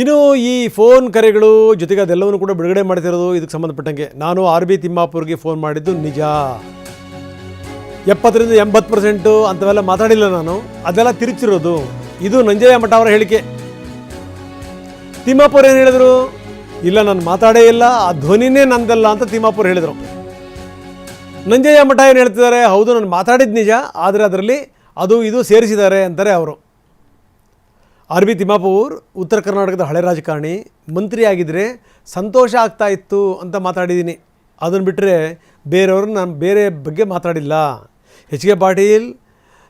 ಇನ್ನು ಈ ಫೋನ್ ಕರೆಗಳು ಜೊತೆಗೆ ಅದೆಲ್ಲವನ್ನು ಕೂಡ ಬಿಡುಗಡೆ ಮಾಡ್ತಿರೋದು ಇದಕ್ಕೆ ಸಂಬಂಧಪಟ್ಟಂಗೆ ನಾನು ಆರ್ ಬಿ ತಿಮ್ಮಾಪುರ್ಗೆ ಫೋನ್ ಮಾಡಿದ್ದು ನಿಜ. 70% 80% ಅಂಥವೆಲ್ಲ ಮಾತಾಡಿಲ್ಲ ನಾನು, ಅದೆಲ್ಲ ತಿರುಚಿರೋದು. ಇದು ನಂಜಯ್ಯ ಮಠ ಅವರ ಹೇಳಿಕೆ. ತಿಮ್ಮಾಪುರ್ ಏನು ಹೇಳಿದರು? ಇಲ್ಲ ನಾನು ಮಾತಾಡೇ ಇಲ್ಲ, ಆ ಧ್ವನಿನೇ ನಂದಲ್ಲ ಅಂತ ತಿಮ್ಮಾಪುರ್ ಹೇಳಿದರು. ನಂಜಯ್ಯ ಮಠ ಏನು ಹೇಳ್ತಿದ್ದಾರೆ? ಹೌದು ನಾನು ಮಾತಾಡಿದ್ದು ನಿಜ, ಆದರೆ ಅದರಲ್ಲಿ ಅದು ಇದು ಸೇರಿಸಿದ್ದಾರೆ ಅಂತಾರೆ ಅವರು. ಆರ್ ಬಿ ತಿಮ್ಮಾಪುರ್ ಉತ್ತರ ಕರ್ನಾಟಕದ ಹಳೆ ರಾಜಕಾರಣಿ, ಮಂತ್ರಿ ಆಗಿದ್ದರೆ ಸಂತೋಷ ಆಗ್ತಾ ಇತ್ತು ಅಂತ ಮಾತಾಡಿದ್ದೀನಿ. ಅದನ್ನು ಬಿಟ್ಟರೆ ಬೇರೆಯವ್ರನ್ನ ನಾನು ಬೇರೆ ಬಗ್ಗೆ ಮಾತಾಡಿಲ್ಲ. H K Patil,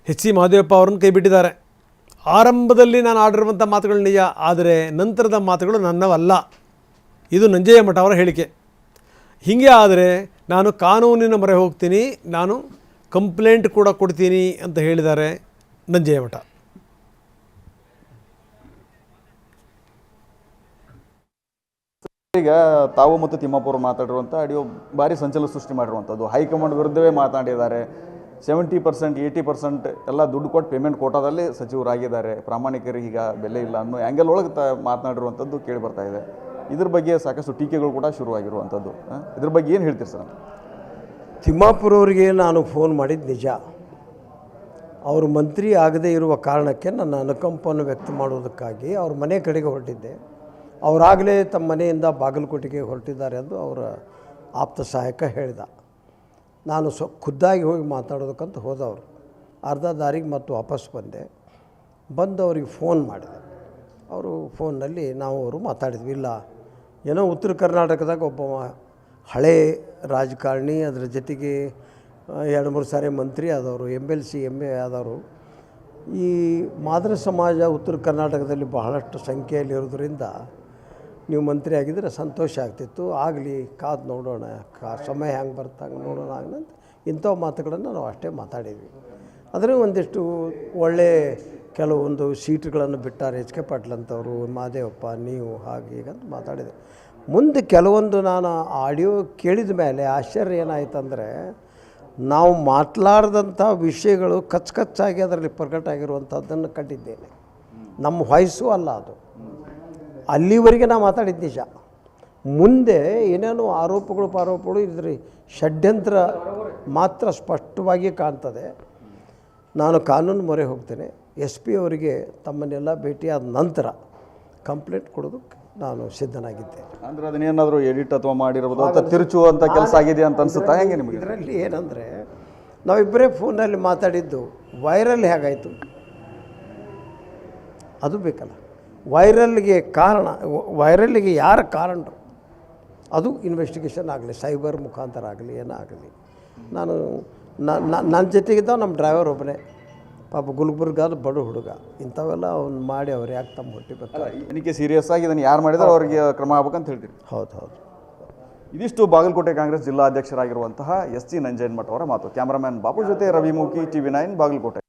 H C Mahadevappa ಅವ್ರನ್ನ ಕೈ ಬಿಟ್ಟಿದ್ದಾರೆ. ಆರಂಭದಲ್ಲಿ ನಾನು ಆಡಿರುವಂಥ ಮಾತುಗಳು ನಿಜ, ಆದರೆ ನಂತರದ ಮಾತುಗಳು ನನ್ನವಲ್ಲ. ಇದು ನಂಜಯ್ಯ ಮಠ ಅವರ ಹೇಳಿಕೆ. ಹೀಗೆ ಆದರೆ ನಾನು ಕಾನೂನಿನ ಮೊರೆ ಹೋಗ್ತೀನಿ, ನಾನು ಕಂಪ್ಲೇಂಟ್ ಕೂಡ ಕೊಡ್ತೀನಿ ಅಂತ ಹೇಳಿದ್ದಾರೆ ನಂಜಯ್ಯ ಮಠ. ಈಗ ತಾವು ಮತ್ತು ತಿಮ್ಮಾಪುರ ಮಾತಾಡಿರುವಂಥ ಆಡಿಯೋ ಭಾರಿ ಸಂಚಲನ ಸೃಷ್ಟಿ ಮಾಡಿರುವಂಥದ್ದು. ಹೈಕಮಾಂಡ್ ವಿರುದ್ಧವೇ ಮಾತನಾಡಿದ್ದಾರೆ. 70% 80% ಎಲ್ಲ ದುಡ್ಡು ಕೊಟ್ಟು ಪೇಮೆಂಟ್ ಕೋಟಾದಲ್ಲಿ ಸಚಿವರಾಗಿದ್ದಾರೆ, ಪ್ರಾಮಾಣಿಕರಿಗೆ ಈಗ ಬೆಲೆ ಇಲ್ಲ ಅನ್ನೋ ಆ್ಯಂಗಲ್ ಒಳಗೆ ಮಾತನಾಡಿರುವಂಥದ್ದು ಕೇಳಿ ಬರ್ತಾ ಇದೆ. ಇದ್ರ ಬಗ್ಗೆ ಸಾಕಷ್ಟು ಟೀಕೆಗಳು ಕೂಡ ಶುರುವಾಗಿರುವಂಥದ್ದು. ಇದ್ರ ಬಗ್ಗೆ ಏನು ಹೇಳ್ತೀರಿ ಸರ್? ತಿಮ್ಮಾಪುರ ಅವರಿಗೆ ನಾನು ಫೋನ್ ಮಾಡಿದ್ದು ನಿಜ. ಅವರು ಮಂತ್ರಿ ಆಗದೇ ಇರುವ ಕಾರಣಕ್ಕೆ ನನ್ನ ಅನುಕಂಪವನ್ನು ವ್ಯಕ್ತ ಮಾಡುವುದಕ್ಕಾಗಿ ಅವ್ರ ಮನೆ ಕಡೆಗೆ ಹೊರಟಿದ್ದೆ. ಅವರಾಗಲೇ ತಮ್ಮ ಮನೆಯಿಂದ ಬಾಗಲಕೋಟೆಗೆ ಹೊರಟಿದ್ದಾರೆ ಎಂದು ಅವರ ಆಪ್ತ ಸಹಾಯಕ ಹೇಳಿದ. ನಾನು ಖುದ್ದಾಗಿ ಹೋಗಿ ಮಾತಾಡೋದಕ್ಕಂತ ಹೋದವರು. ಅರ್ಧ ದಾರಿಗೆ ಮತ್ತು ವಾಪಸ್ ಬಂದು ಅವ್ರಿಗೆ ಫೋನ್ ಮಾಡಿದೆ. ಅವರು ಫೋನ್ನಲ್ಲಿ ಅವರು ಮಾತಾಡಿದ್ವಿ. ಇಲ್ಲ ಏನೋ ಉತ್ತರ ಕರ್ನಾಟಕದಾಗ ಒಬ್ಬ ಹಳೇ ರಾಜಕಾರಣಿ, ಅದರ ಜೊತೆಗೆ 2-3 ಸಾರಿ ಮಂತ್ರಿ ಆದವರು, MLC MA ಆದವರು. ಈ ಮಾದರ ಸಮಾಜ ಉತ್ತರ ಕರ್ನಾಟಕದಲ್ಲಿ ಬಹಳಷ್ಟು ಸಂಖ್ಯೆಯಲ್ಲಿರೋದ್ರಿಂದ ನೀವು ಮಂತ್ರಿ ಆಗಿದ್ದರೆ ಸಂತೋಷ ಆಗ್ತಿತ್ತು, ಆಗಲಿ ಕಾದು ನೋಡೋಣ, ಸಮಯ ಹೆಂಗೆ ಬರ್ತಾ ಹಂಗೆ ನೋಡೋಣ ಆಗಂತ ಇಂಥ ಮಾತುಗಳನ್ನು ನಾವು ಅಷ್ಟೇ ಮಾತಾಡಿದ್ವಿ. ಆದರೆ ಒಂದಿಷ್ಟು ಒಳ್ಳೆ ಕೆಲವೊಂದು ಸೀಟ್ಗಳನ್ನು ಬಿಟ್ಟಾರೆ ಎಚ್ ಕೆ ಪಾಟೀಲ್ ಅಂತವರು, ಮಹದೇವಪ್ಪ, ನೀವು ಹಾಗೆ ಹೀಗಂತ ಮಾತಾಡಿದೆ. ಮುಂದೆ ಕೆಲವೊಂದು ನಾನು ಆಡಿಯೋ ಕೇಳಿದ ಮೇಲೆ ಆಶ್ಚರ್ಯ ಏನಾಯ್ತಂದರೆ, ನಾವು ಮಾತನಾಡಿದಂಥ ವಿಷಯಗಳು ಕಚ್ಚಾಗಿ ಅದರಲ್ಲಿ ಪ್ರಕಟ ಆಗಿರುವಂಥದ್ದನ್ನು ಕಂಡಿದ್ದೇನೆ. ನಮ್ಮ ವಾಯ್ಸು ಅಲ್ಲ ಅದು. ಅಲ್ಲಿವರೆಗೆ ನಾವು ಮಾತಾಡಿದ್ದು ನಿಜ. ಮುಂದೆ ಏನೇನೋ ಆರೋಪಗಳು ಇದ್ರ ಷಡ್ಯಂತ್ರ ಮಾತ್ರ ಸ್ಪಷ್ಟವಾಗಿ ಕಾಣ್ತದೆ. ನಾನು ಕಾನೂನು ಮೊರೆ ಹೋಗ್ತೇನೆ. SP ಅವರಿಗೆ ತಮ್ಮನ್ನೆಲ್ಲ ಭೇಟಿಯಾದ ನಂತರ ಕಂಪ್ಲೇಂಟ್ ಕೊಡೋದಕ್ಕೆ ನಾನು ಸಿದ್ಧನಾಗಿದ್ದೆ. ಅಂದರೆ ಅದನ್ನೇನಾದರೂ ಎಡಿಟ್ ಅಥವಾ ಮಾಡಿರ್ಬೋದು ಅಂತ ತಿರುಚುವಂಥ ಕೆಲಸ ಆಗಿದೆ ಅಂತ ಅನಿಸುತ್ತಾ ಹೆಂಗೆ ನಿಮಗೆ? ಇದರಲ್ಲಿ ಏನಂದರೆ ನಾವಿಬ್ಬರೇ ಫೋನಲ್ಲಿ ಮಾತಾಡಿದ್ದು ವೈರಲ್ ಹೇಗಾಯಿತು ಅದು ಬೇಕಲ್ಲ. ವೈರಲ್ಗೆ ಯಾರ ಕಾರಣರು ಅದು ಇನ್ವೆಸ್ಟಿಗೇಷನ್ ಆಗಲಿ, ಸೈಬರ್ ಮುಖಾಂತರ ಆಗಲಿ, ಏನಾಗಲಿ. ನನ್ನ ಜೊತೆಗಿದ್ದ ನಮ್ಮ ಡ್ರೈವರ್ ಒಬ್ಬನೇ, ಪಾಪ ಗುಲ್ಬರ್ಗಾದ ಬಡ ಹುಡುಗ. ಇಂಥವೆಲ್ಲ ಅವ್ನು ಮಾಡಿ ಅವ್ರು ಯಾಕೆ ತಮ್ಮ ಹೊಟ್ಟೆ ಬರ್ತಾರೆ? ಏನಕ್ಕೆ ಸೀರಿಯಸ್ ಆಗಿ ಇದನ್ನು ಯಾರು ಮಾಡಿದ್ರೆ ಅವ್ರಿಗೆ ಕ್ರಮ ಆಗ್ಬೇಕಂತ ಹೇಳ್ತೀರಿ? ಹೌದು. ಇದಿಷ್ಟು ಬಾಗಲಕೋಟೆ ಕಾಂಗ್ರೆಸ್ ಜಿಲ್ಲಾಧ್ಯಕ್ಷರಾಗಿರುವಂತಹ SC ನಂಜಯ್ಯ ಮಠ ಅವರ ಮಾತು. ಕ್ಯಾಮರಾಮ್ಯಾನ್ ಬಾಬು ಜೊತೆ ರವಿಮುಖಿ, TV9 ಬಾಗಲಕೋಟೆ.